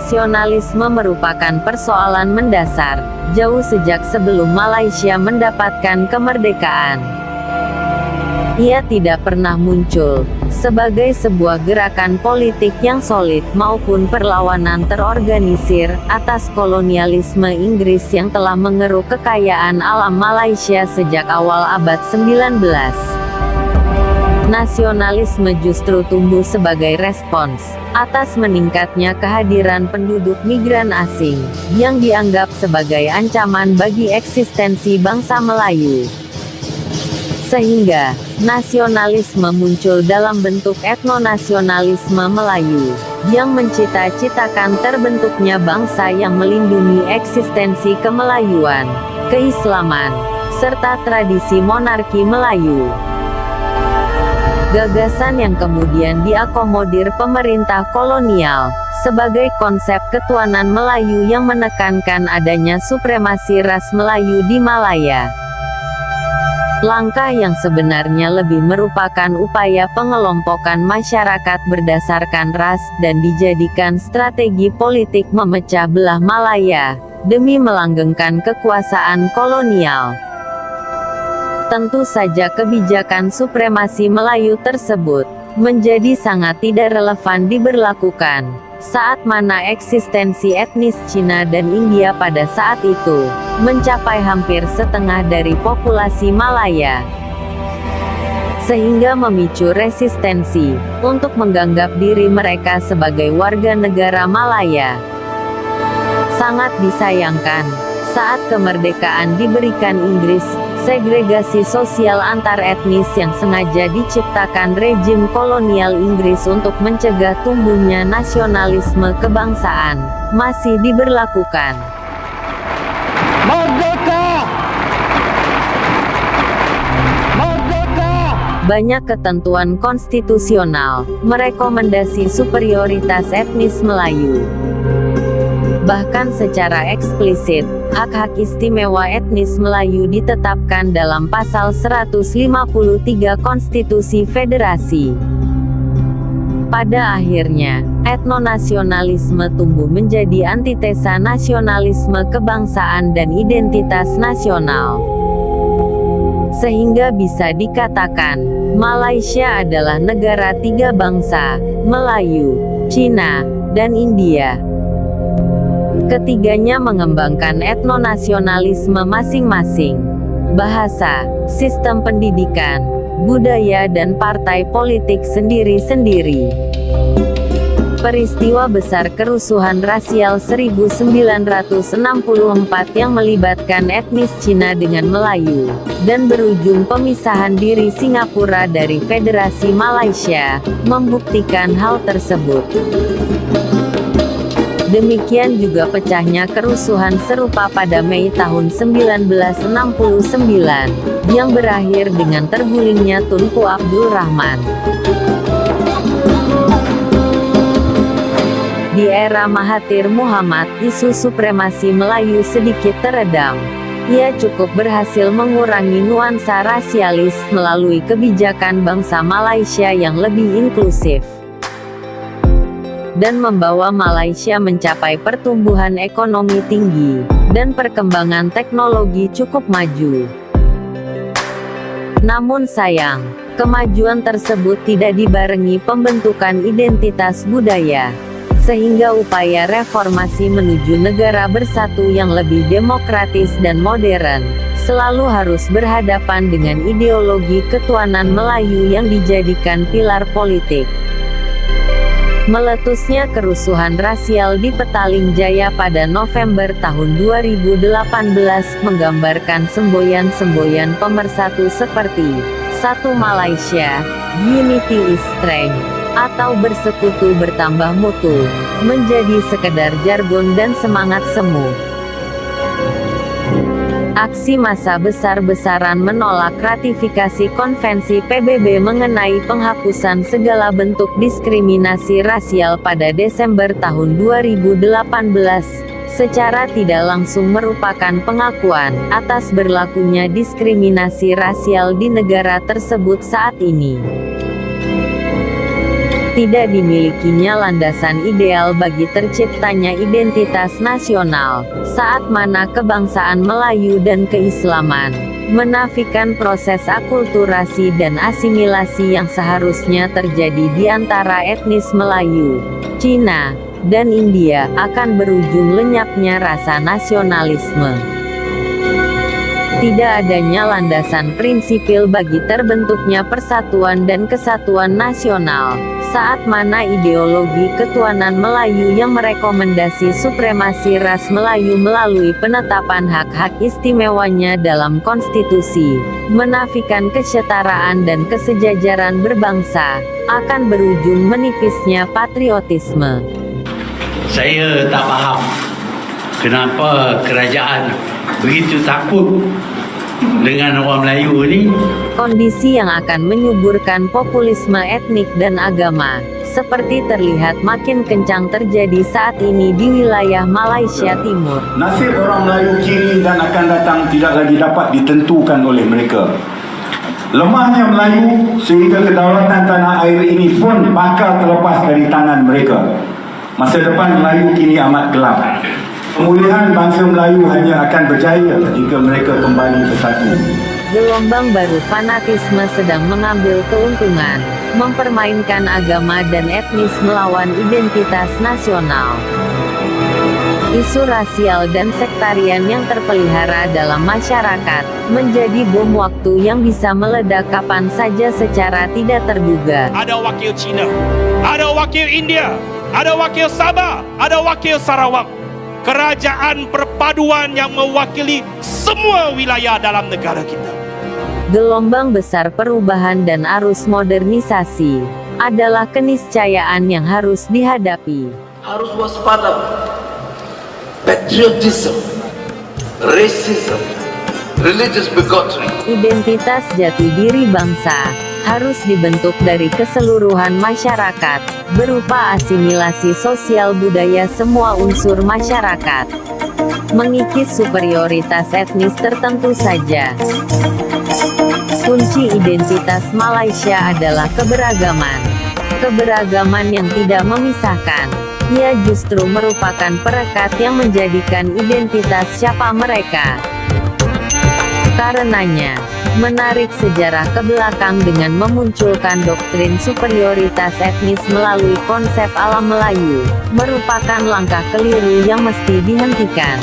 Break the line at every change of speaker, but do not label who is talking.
Nasionalisme merupakan persoalan mendasar, jauh sejak sebelum Malaysia mendapatkan kemerdekaan. Ia tidak pernah muncul sebagai sebuah gerakan politik yang solid maupun perlawanan terorganisir atas kolonialisme Inggris yang telah mengeruk kekayaan alam Malaysia sejak awal abad 19. Nasionalisme justru tumbuh sebagai respons atas meningkatnya kehadiran penduduk migran asing, yang dianggap sebagai ancaman bagi eksistensi bangsa Melayu. Sehingga, nasionalisme muncul dalam bentuk etnonasionalisme Melayu, yang mencita-citakan terbentuknya bangsa yang melindungi eksistensi kemelayuan, keislaman, serta tradisi monarki Melayu. Gagasan yang kemudian diakomodir pemerintah kolonial, sebagai konsep ketuanan Melayu yang menekankan adanya supremasi ras Melayu di Malaya. Langkah yang sebenarnya lebih merupakan upaya pengelompokan masyarakat berdasarkan ras dan dijadikan strategi politik memecah belah Malaya, demi melanggengkan kekuasaan kolonial. Tentu saja kebijakan supremasi Melayu tersebut menjadi sangat tidak relevan diberlakukan saat mana eksistensi etnis Cina dan India pada saat itu mencapai hampir setengah dari populasi Malaya, sehingga memicu resistensi untuk menganggap diri mereka sebagai warga negara Malaya. Sangat disayangkan, saat kemerdekaan diberikan Inggris, segregasi sosial antar etnis yang sengaja diciptakan rejim kolonial Inggris untuk mencegah tumbuhnya nasionalisme kebangsaan, masih diberlakukan.
Merdeka! Merdeka!
Banyak ketentuan konstitusional merekomendasi superioritas etnis Melayu. Bahkan secara eksplisit, hak-hak istimewa etnis Melayu ditetapkan dalam pasal 153 Konstitusi Federasi. Pada akhirnya, etnonasionalisme tumbuh menjadi antitesa nasionalisme kebangsaan dan identitas nasional. Sehingga bisa dikatakan, Malaysia adalah negara tiga bangsa, Melayu, Cina, dan India. Ketiganya mengembangkan etnonasionalisme masing-masing. Bahasa, sistem pendidikan, budaya dan partai politik sendiri-sendiri. Peristiwa besar kerusuhan rasial 1964 yang melibatkan etnis Cina dengan Melayu, dan berujung pemisahan diri Singapura dari Federasi Malaysia, membuktikan hal tersebut. Demikian juga pecahnya kerusuhan serupa pada Mei tahun 1969, yang berakhir dengan tergulingnya Tunku Abdul Rahman. Di era Mahathir Muhammad, isu supremasi Melayu sedikit teredam. Ia cukup berhasil mengurangi nuansa rasialis melalui kebijakan bangsa Malaysia yang lebih inklusif, dan membawa Malaysia mencapai pertumbuhan ekonomi tinggi, dan perkembangan teknologi cukup maju. Namun sayang, kemajuan tersebut tidak dibarengi pembentukan identitas budaya, sehingga upaya reformasi menuju negara bersatu yang lebih demokratis dan modern, selalu harus berhadapan dengan ideologi ketuanan Melayu yang dijadikan pilar politik. Meletusnya kerusuhan rasial di Petaling Jaya pada November tahun 2018 menggambarkan semboyan-semboyan pemersatu seperti Satu Malaysia, Unity is Strength, atau Bersekutu Bertambah Mutu, menjadi sekedar jargon dan semangat semu. Aksi massa besar-besaran menolak ratifikasi konvensi PBB mengenai penghapusan segala bentuk diskriminasi rasial pada Desember tahun 2018, secara tidak langsung merupakan pengakuan atas berlakunya diskriminasi rasial di negara tersebut saat ini. Tidak dimilikinya landasan ideal bagi terciptanya identitas nasional, saat mana kebangsaan Melayu dan keislaman menafikan proses akulturasi dan asimilasi yang seharusnya terjadi di antara etnis Melayu, Cina, dan India, akan berujung lenyapnya rasa nasionalisme. Tidak adanya landasan prinsipil bagi terbentuknya persatuan dan kesatuan nasional, saat mana ideologi ketuanan Melayu yang merekomendasi supremasi ras Melayu melalui penetapan hak-hak istimewanya dalam konstitusi, menafikan kesetaraan dan kesejajaran berbangsa, akan berujung menipisnya patriotisme.
Saya tak faham kenapa kerajaan begitu takut dengan orang Melayu ni.
Kondisi yang akan menyuburkan populisme etnik dan agama, seperti terlihat makin kencang terjadi saat ini di wilayah Malaysia Timur.
Nasib orang Melayu kini dan akan datang tidak lagi dapat ditentukan oleh mereka. Lemahnya Melayu sehingga kedaulatan tanah air ini pun bakal terlepas dari tangan mereka. Masa depan Melayu kini amat gelap. Pemulihan bangsa Melayu hanya akan berjaya jika mereka kembali bersatu.
Gelombang baru fanatisme sedang mengambil keuntungan, mempermainkan agama dan etnis melawan identitas nasional. Isu rasial dan sektarian yang terpelihara dalam masyarakat, menjadi bom waktu yang bisa meledak kapan saja secara tidak terduga.
Ada wakil Cina, ada wakil India, ada wakil Sabah, ada wakil Sarawak. Kerajaan perpaduan yang mewakili semua wilayah dalam negara kita.
Gelombang besar perubahan dan arus modernisasi adalah keniscayaan yang harus dihadapi.
Harus waspada. Patriotism, racism, religious bigotry.
Identitas jati diri bangsa harus dibentuk dari keseluruhan masyarakat, berupa asimilasi sosial budaya semua unsur masyarakat. Mengikis superioritas etnis tertentu saja. Kunci identitas Malaysia adalah keberagaman. Keberagaman yang tidak memisahkan. Ia justru merupakan perekat yang menjadikan identitas siapa mereka. Karenanya, menarik sejarah ke belakang dengan memunculkan doktrin superioritas etnis melalui konsep alam Melayu, merupakan langkah keliru yang mesti dihentikan.